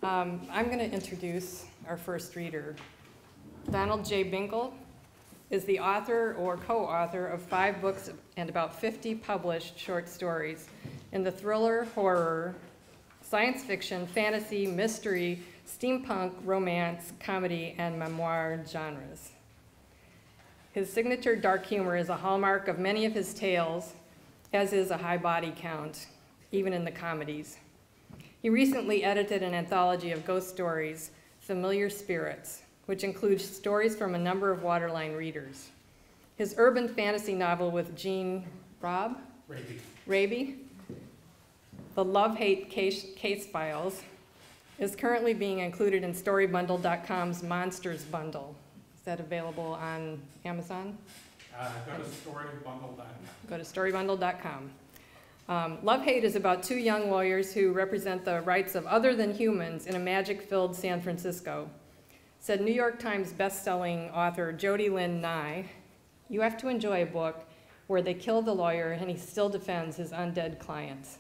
I'm going to introduce our first reader. Donald J. Bingle is the author or co-author of 5 books and about 50 published short stories in the thriller, horror, science fiction, fantasy, mystery, steampunk, romance, comedy, and memoir genres. His signature dark humor is a hallmark of many of his tales, as is a high body count, even in the comedies. He recently edited an anthology of ghost stories, Familiar Spirits, which includes stories from a number of Waterline readers. His urban fantasy novel with Jean Raby, The Love-Hate Case Files, is currently being included in StoryBundle.com's Monsters Bundle. Is that available on Amazon? Go to StoryBundle.com. Go to StoryBundle.com. Love-Hate is about 2 young lawyers who represent the rights of other than humans in a magic-filled San Francisco. Said New York Times best-selling author Jody Lynn Nye, "You have to enjoy a book where they kill the lawyer and he still defends his undead clients."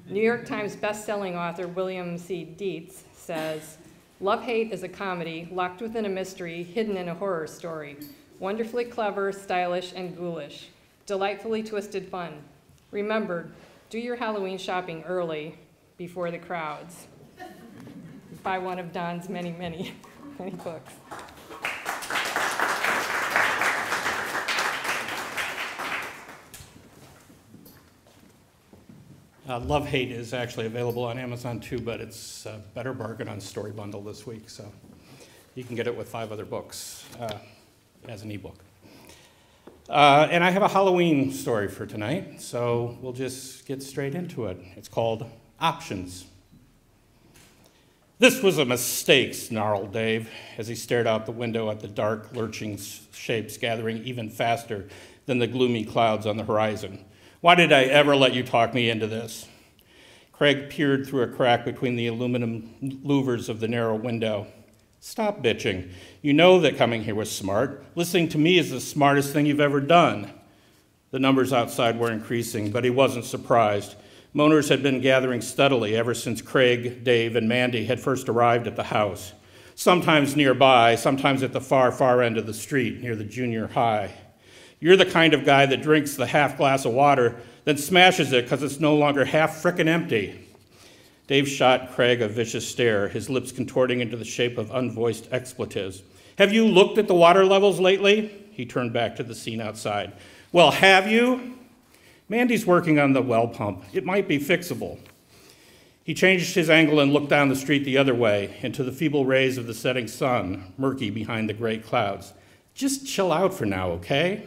New York Times best-selling author William C. Dietz says, "Love-Hate is a comedy locked within a mystery hidden in a horror story. Wonderfully clever, stylish, and ghoulish. Delightfully twisted fun. Remember, do your Halloween shopping early before the crowds." Buy one of Don's many, many, many books. Love-Hate is actually available on Amazon too, but it's a better bargain on Story Bundle this week, so you can get it with 5 other books as an ebook. And I have a Halloween story for tonight, so we'll just get straight into it. It's called Options. "This was a mistake," snarled Dave as he stared out the window at the dark, lurching shapes gathering even faster than the gloomy clouds on the horizon. "Why did I ever let you talk me into this?" Craig peered through a crack between the aluminum louvers of the narrow window. "Stop bitching. You know that coming here was smart. Listening to me is the smartest thing you've ever done." The numbers outside were increasing, but he wasn't surprised. Moaners had been gathering steadily ever since Craig, Dave, and Mandy had first arrived at the house. Sometimes nearby, sometimes at the far, far end of the street near the junior high. "You're the kind of guy that drinks the half glass of water, then smashes it because it's no longer half frickin' empty." Dave shot Craig a vicious stare, his lips contorting into the shape of unvoiced expletives. "Have you looked at the water levels lately?" He turned back to the scene outside. "Well, have you?" "Mandy's working on the well pump. It might be fixable." He changed his angle and looked down the street the other way, into the feeble rays of the setting sun, murky behind the gray clouds. "Just chill out for now, okay?"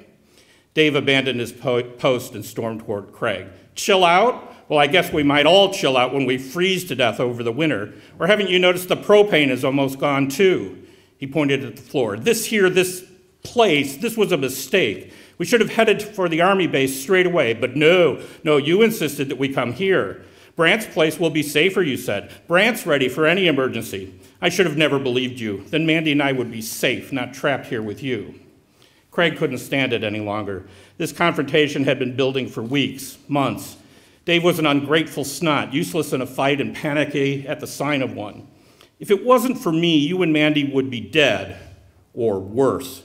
Dave abandoned his post and stormed toward Craig. "Chill out? Well, I guess we might all chill out when we freeze to death over the winter. Or haven't you noticed the propane is almost gone too?" He pointed at the floor. This place, this was a mistake. We should have headed for the army base straight away, but no, you insisted that we come here. Brant's place will be safer, you said. Brant's ready for any emergency. I should have never believed you. Then Mandy and I would be safe, not trapped here with you." Craig couldn't stand it any longer. This confrontation had been building for weeks, months. Dave was an ungrateful snot, useless in a fight and panicky at the sign of one. "If it wasn't for me, you and Mandy would be dead, or worse."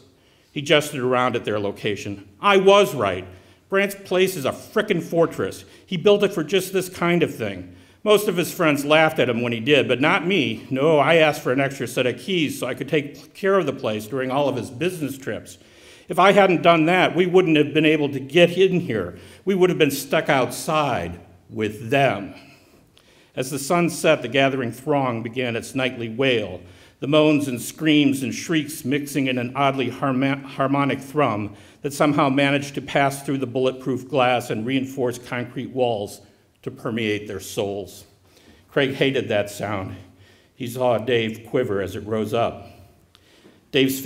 He gestured around at their location. "I was right. Brant's place is a frickin' fortress. He built it for just this kind of thing. Most of his friends laughed at him when he did, but not me. No, I asked for an extra set of keys so I could take care of the place during all of his business trips. If I hadn't done that, we wouldn't have been able to get in here. We would have been stuck outside with them." As the sun set, the gathering throng began its nightly wail, the moans and screams and shrieks mixing in an oddly harmonic thrum that somehow managed to pass through the bulletproof glass and reinforced concrete walls to permeate their souls. Craig hated that sound. He saw Dave quiver as it rose up. Dave's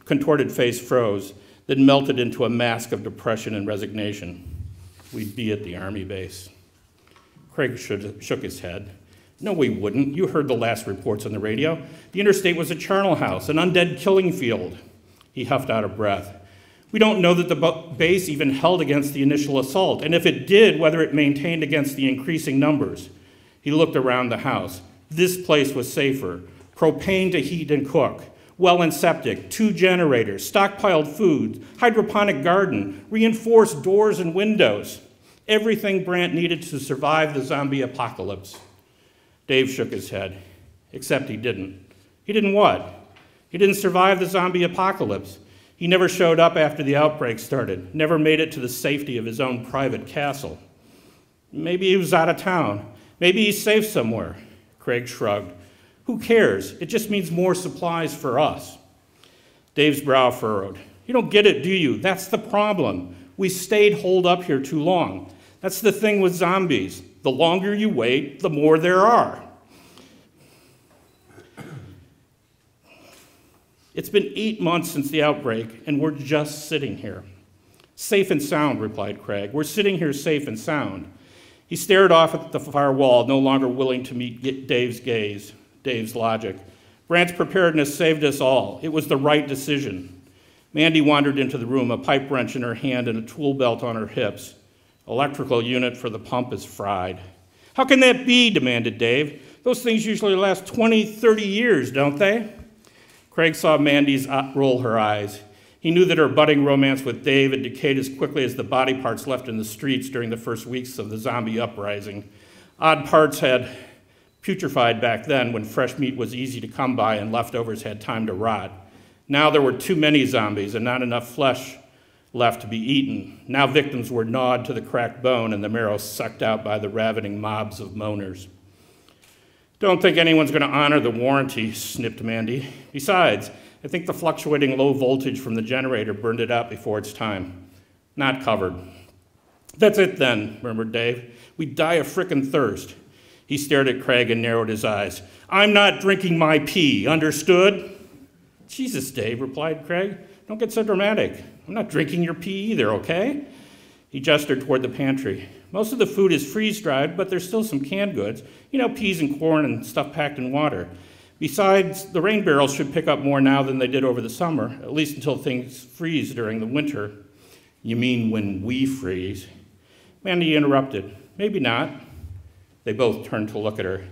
contorted face froze, then melted into a mask of depression and resignation. "We'd be at the army base." Craig shook his head. "No, we wouldn't. You heard the last reports on the radio. The interstate was a charnel house, an undead killing field." He huffed out of breath. "We don't know that the base even held against the initial assault, and if it did, whether it maintained against the increasing numbers." He looked around the house. This place was safer. Propane to heat and cook, well and septic, 2 generators, stockpiled food, hydroponic garden, reinforced doors and windows. Everything Brant needed to survive the zombie apocalypse. Dave shook his head, except he didn't. He didn't what? He didn't survive the zombie apocalypse. He never showed up after the outbreak started, never made it to the safety of his own private castle. Maybe he was out of town. Maybe he's safe somewhere. Craig shrugged. Who cares? It just means more supplies for us. Dave's brow furrowed. You don't get it, do you? That's the problem. We stayed holed up here too long. That's the thing with zombies. The longer you wait, the more there are. It's been 8 months since the outbreak, and we're just sitting here. Safe and sound, replied Craig. We're sitting here safe and sound. He stared off at the far wall, no longer willing to meet Dave's gaze, Dave's logic. Brant's preparedness saved us all. It was the right decision. Mandy wandered into the room, a pipe wrench in her hand and a tool belt on her hips. Electrical unit for the pump is fried. How can that be? Demanded Dave. Those things usually last 20, 30 years, don't they? Craig saw Mandy's roll her eyes. He knew that her budding romance with Dave had decayed as quickly as the body parts left in the streets during the first weeks of the zombie uprising. Odd parts had putrefied back then when fresh meat was easy to come by and leftovers had time to rot. Now there were too many zombies and not enough flesh left to be eaten. Now victims were gnawed to the cracked bone and the marrow sucked out by the ravening mobs of moaners. Don't think anyone's going to honor the warranty, snipped Mandy. Besides, I think the fluctuating low voltage from the generator burned it out before its time. Not covered. That's it then, murmured Dave. We'd die of frickin' thirst. He stared at Craig and narrowed his eyes. I'm not drinking my pee, understood? Jesus, Dave, replied Craig. Don't get so dramatic. I'm not drinking your pee either, okay? He gestured toward the pantry. Most of the food is freeze-dried, but there's still some canned goods. You know, peas and corn and stuff packed in water. Besides, the rain barrels should pick up more now than they did over the summer, at least until things freeze during the winter. You mean when we freeze? Mandy interrupted. Maybe not. They both turned to look at her.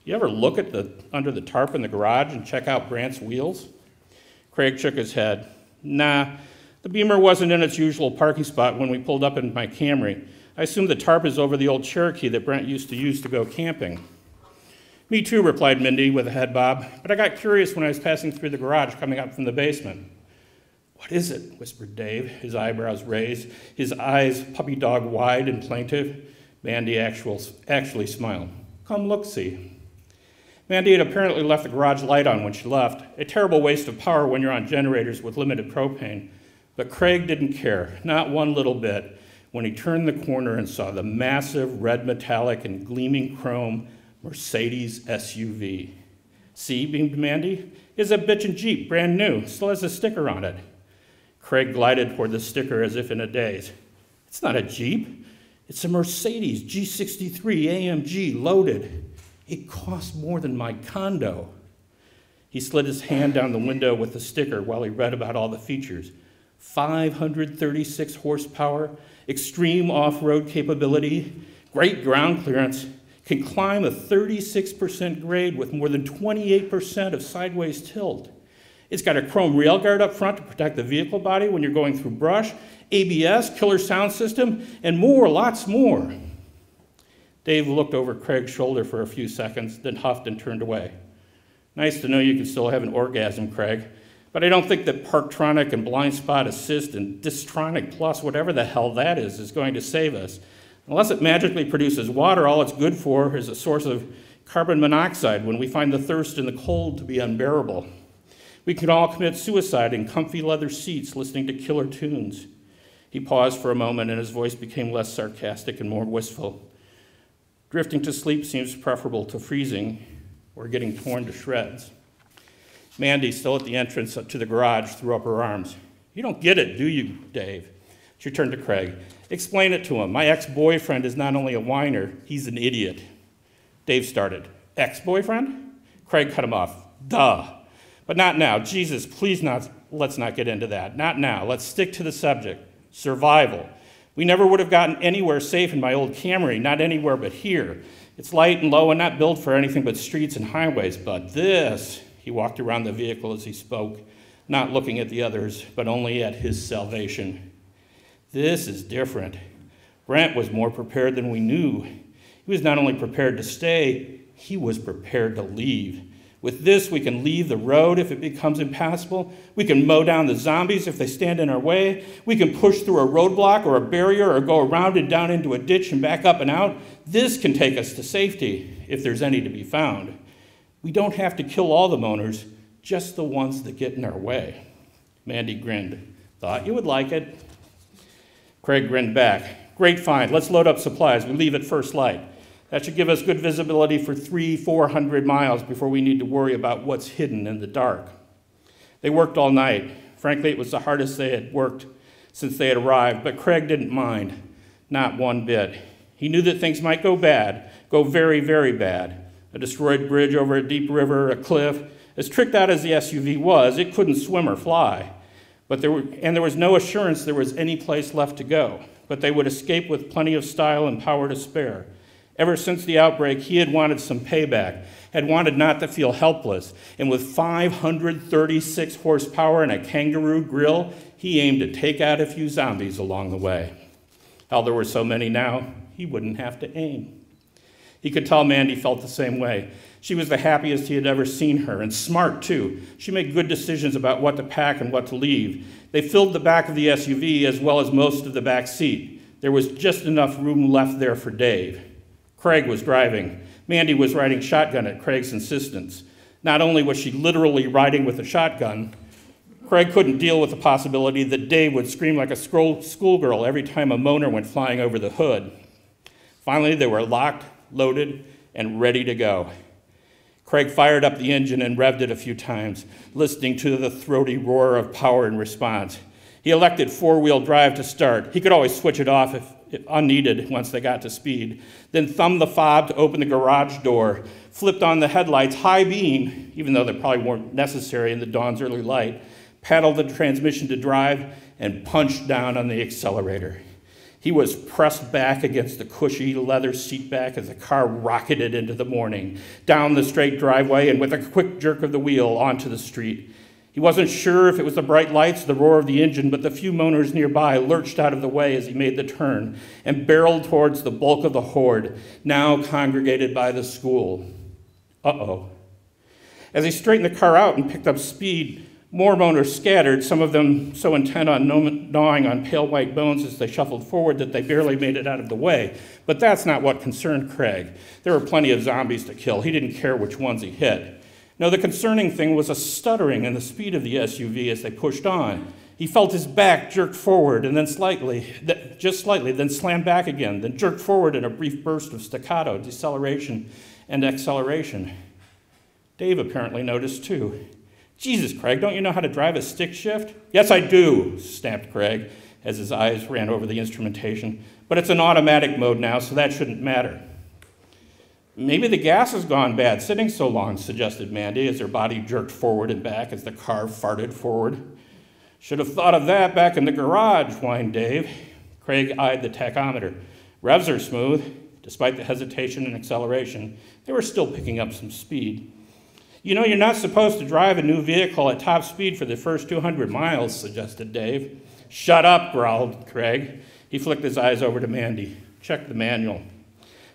You ever look at under the tarp in the garage and check out Brant's wheels? Craig shook his head. Nah, the Beamer wasn't in its usual parking spot when we pulled up in my Camry. I assume the tarp is over the old Cherokee that Brant used to use to go camping. Me too, replied Mindy with a head bob, but I got curious when I was passing through the garage coming up from the basement. What is it? Whispered Dave, his eyebrows raised, his eyes puppy dog wide and plaintive. Mandy actually smiled. Come look-see. Mandy had apparently left the garage light on when she left, a terrible waste of power when you're on generators with limited propane. But Craig didn't care, not one little bit, when he turned the corner and saw the massive red metallic and gleaming chrome Mercedes SUV. See, beamed Mandy, it's a bitchin' Jeep, brand new, still has a sticker on it. Craig glided toward the sticker as if in a daze. It's not a Jeep, it's a Mercedes G63 AMG loaded. It cost more than my condo. He slid his hand down the window with the sticker while he read about all the features. 536 horsepower, extreme off-road capability, great ground clearance, can climb a 36% grade with more than 28% of sideways tilt. It's got a chrome railguard up front to protect the vehicle body when you're going through brush, ABS, killer sound system, and more, lots more. Dave looked over Craig's shoulder for a few seconds, then huffed and turned away. Nice to know you can still have an orgasm, Craig. But I don't think that Parktronic and Blind Spot Assist and Distronic Plus, whatever the hell that is going to save us. Unless it magically produces water, all it's good for is a source of carbon monoxide when we find the thirst and the cold to be unbearable. We can all commit suicide in comfy leather seats listening to killer tunes. He paused for a moment and his voice became less sarcastic and more wistful. Drifting to sleep seems preferable to freezing or getting torn to shreds. Mandy, still at the entrance to the garage, threw up her arms. You don't get it, do you, Dave? She turned to Craig. Explain it to him. My ex-boyfriend is not only a whiner, he's an idiot. Dave started. Ex-boyfriend? Craig cut him off. Duh. But not now. Jesus, please let's not get into that. Not now. Let's stick to the subject. Survival. We never would have gotten anywhere safe in my old Camry, not anywhere but here. It's light and low and not built for anything but streets and highways, but this, he walked around the vehicle as he spoke, not looking at the others, but only at his salvation. This is different. Brent was more prepared than we knew. He was not only prepared to stay, he was prepared to leave. With this, we can leave the road if it becomes impassable. We can mow down the zombies if they stand in our way. We can push through a roadblock or a barrier or go around and down into a ditch and back up and out. This can take us to safety, if there's any to be found. We don't have to kill all the moaners, just the ones that get in our way. Mandy grinned. Thought you would like it. Craig grinned back. Great find. Let's load up supplies. We leave at first light. That should give us good visibility for 300-400 miles before we need to worry about what's hidden in the dark. They worked all night. Frankly, it was the hardest they had worked since they had arrived, but Craig didn't mind, not one bit. He knew that things might go bad, go very, very bad. A destroyed bridge over a deep river, a cliff. As tricked out as the SUV was, it couldn't swim or fly. There was no assurance there was any place left to go, but they would escape with plenty of style and power to spare. Ever since the outbreak, he had wanted some payback, had wanted not to feel helpless, and with 536 horsepower and a kangaroo grill, he aimed to take out a few zombies along the way. Hell, there were so many now, he wouldn't have to aim. He could tell Mandy felt the same way. She was the happiest he had ever seen her, and smart too. She made good decisions about what to pack and what to leave. They filled the back of the SUV as well as most of the back seat. There was just enough room left there for Dave. Craig was driving. Mandy was riding shotgun at Craig's insistence. Not only was she literally riding with a shotgun, Craig couldn't deal with the possibility that Dave would scream like a schoolgirl every time a moaner went flying over the hood. Finally, they were locked, loaded, and ready to go. Craig fired up the engine and revved it a few times, listening to the throaty roar of power in response. He elected four-wheel drive to start. He could always switch it off if unneeded once they got to speed. Then thumbed the fob to open the garage door, flipped on the headlights high beam, even though they probably weren't necessary in the dawn's early light, paddled the transmission to drive, and punched down on the accelerator. He was pressed back against the cushy leather seat back as the car rocketed into the morning, down the straight driveway, and with a quick jerk of the wheel onto the street. He wasn't sure if it was the bright lights or the roar of the engine, but the few moaners nearby lurched out of the way as he made the turn and barreled towards the bulk of the horde, now congregated by the school. Uh-oh. As he straightened the car out and picked up speed, more moaners scattered, some of them so intent on gnawing on pale white bones as they shuffled forward that they barely made it out of the way. But that's not what concerned Craig. There were plenty of zombies to kill. He didn't care which ones he hit. No, the concerning thing was a stuttering in the speed of the SUV as they pushed on. He felt his back jerked forward and then just slightly, then slammed back again, then jerked forward in a brief burst of staccato, deceleration, and acceleration. Dave apparently noticed too. Jesus, Craig, don't you know how to drive a stick shift? Yes, I do, snapped Craig as his eyes ran over the instrumentation. But it's an automatic mode now, so that shouldn't matter. Maybe the gas has gone bad sitting so long, suggested Mandy as her body jerked forward and back as the car farted forward. Should have thought of that back in the garage, whined Dave. Craig eyed the tachometer. Revs are smooth. Despite the hesitation and acceleration, they were still picking up some speed. You know, you're not supposed to drive a new vehicle at top speed for the first 200 miles, suggested Dave. Shut up, growled Craig. He flicked his eyes over to Mandy. Check the manual.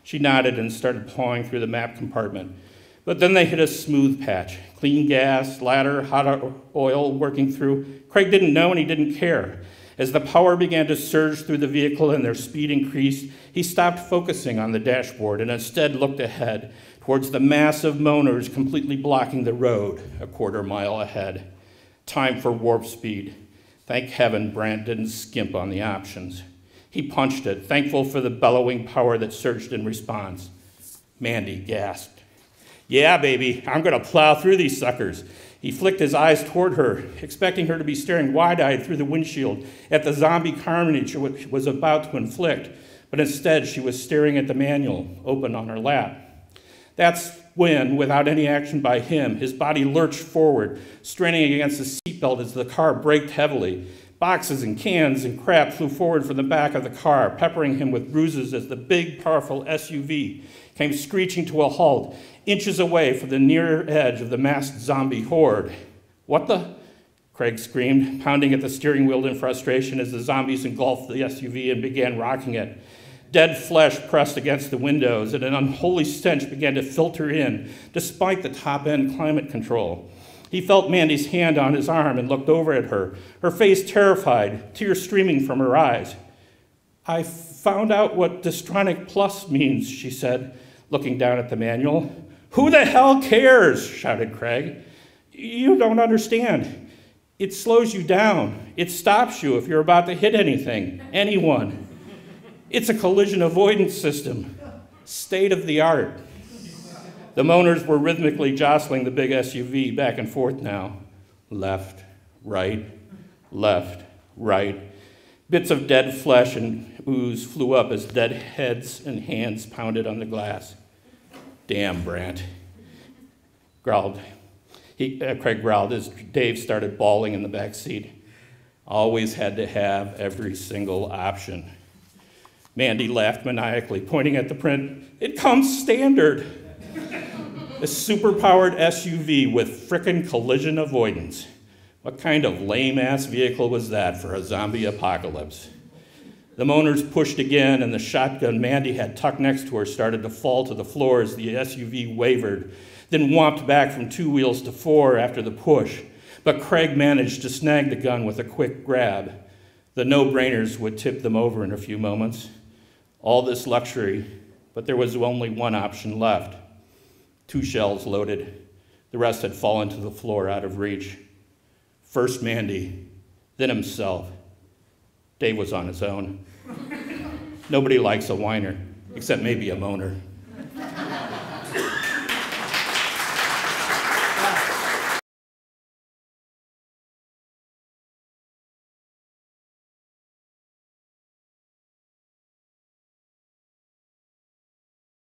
She nodded and started pawing through the map compartment. But then they hit a smooth patch. Clean gas, ladder, hot oil working through. Craig didn't know and he didn't care. As the power began to surge through the vehicle and their speed increased, he stopped focusing on the dashboard and instead looked ahead towards the mass of moaners completely blocking the road a quarter mile ahead. Time for warp speed. Thank heaven Brandt didn't skimp on the options. He punched it, thankful for the bellowing power that surged in response. Mandy gasped. Yeah, baby, I'm going to plow through these suckers. He flicked his eyes toward her, expecting her to be staring wide-eyed through the windshield at the zombie carnage which was about to inflict, but instead she was staring at the manual, open on her lap. That's when, without any action by him, his body lurched forward, straining against the seatbelt as the car braked heavily. Boxes and cans and crap flew forward from the back of the car, peppering him with bruises as the big, powerful SUV came screeching to a halt, inches away from the near edge of the masked zombie horde. "What the?" Craig screamed, pounding at the steering wheel in frustration as the zombies engulfed the SUV and began rocking it. Dead flesh pressed against the windows, and an unholy stench began to filter in, despite the top-end climate control. He felt Mandy's hand on his arm and looked over at her, her face terrified, tears streaming from her eyes. "I found out what Distronic Plus means," she said, looking down at the manual. "Who the hell cares?" shouted Craig. "You don't understand. It slows you down. It stops you if you're about to hit anything, anyone. It's a collision avoidance system. State of the art." The moaners were rhythmically jostling the big SUV back and forth now. Left, right, left, right. Bits of dead flesh and ooze flew up as dead heads and hands pounded on the glass. "Damn, Brandt," growled. Craig growled as Dave started bawling in the back seat. Always had to have every single option. Mandy laughed maniacally, pointing at the print. "It comes standard." A superpowered SUV with frickin' collision avoidance. What kind of lame-ass vehicle was that for a zombie apocalypse? The moaners pushed again, and the shotgun Mandy had tucked next to her started to fall to the floor as the SUV wavered, then whomped back from 2 wheels to 4 after the push. But Craig managed to snag the gun with a quick grab. The no-brainers would tip them over in a few moments. All this luxury, but there was only one option left. 2 shells loaded. The rest had fallen to the floor out of reach. First Mandy, then himself. Dave was on his own. Nobody likes a whiner, except maybe a moaner.